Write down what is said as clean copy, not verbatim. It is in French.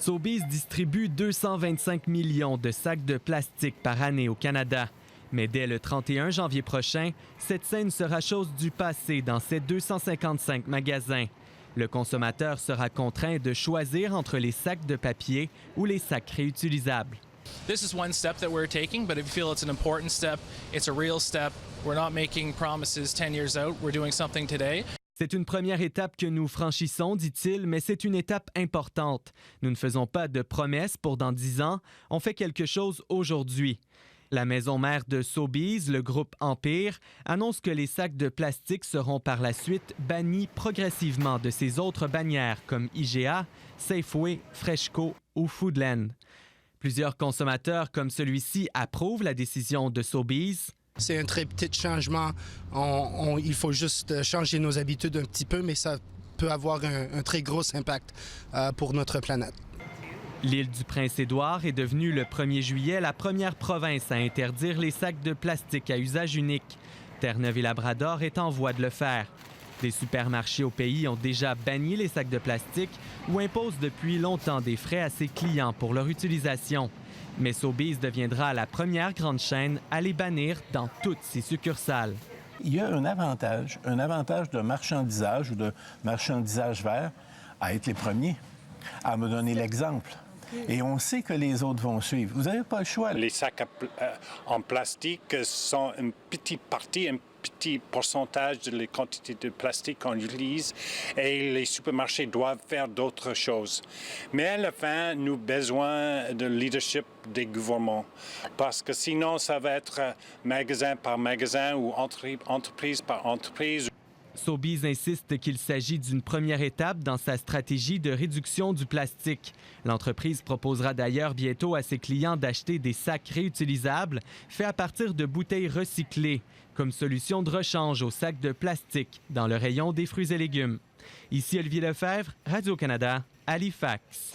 Sobeys distribue 225 millions de sacs de plastique par année au Canada. Mais dès le 31 janvier prochain, cette scène sera chose du passé dans ces 255 magasins. Le consommateur sera contraint de choisir entre les sacs de papier ou les sacs réutilisables. This is one step that we're taking, but if you feel it's an important step, it's a real step. We're not making promises 10 years out. We're doing something today. C'est une première étape que nous franchissons, dit-il, mais c'est une étape importante. Nous ne faisons pas de promesses pour dans 10 ans, on fait quelque chose aujourd'hui. La maison mère de Sobeys, le groupe Empire, annonce que les sacs de plastique seront par la suite bannis progressivement de ses autres bannières comme IGA, Safeway, Freshco ou Foodland. Plusieurs consommateurs comme celui-ci approuvent la décision de Sobeys. C'est un très petit changement. Il faut juste changer nos habitudes un petit peu, mais ça peut avoir un très gros impact pour notre planète. L'île du Prince-Édouard est devenue le 1er juillet la première province à interdire les sacs de plastique à usage unique. Terre-Neuve et Labrador est en voie de le faire. Des supermarchés au pays ont déjà banni les sacs de plastique ou imposent depuis longtemps des frais à ses clients pour leur utilisation. Mais Sobeys deviendra la première grande chaîne à les bannir dans toutes ses succursales. Il y a un avantage de marchandisage ou de marchandisage vert à être les premiers, à me donner l'exemple. Et on sait que les autres vont suivre. Vous n'avez pas le choix. Les sacs en plastique sont une petite partie, un petit pourcentage de la quantité de plastique qu'on utilise et les supermarchés doivent faire d'autres choses. Mais à la fin, nous avons besoin de leadership des gouvernements parce que sinon, ça va être magasin par magasin ou entreprise par entreprise. Sobeys insiste qu'il s'agit d'une première étape dans sa stratégie de réduction du plastique. L'entreprise proposera d'ailleurs bientôt à ses clients d'acheter des sacs réutilisables faits à partir de bouteilles recyclées, comme solution de rechange aux sacs de plastique dans le rayon des fruits et légumes. Ici Olivier Lefebvre, Radio-Canada, Halifax.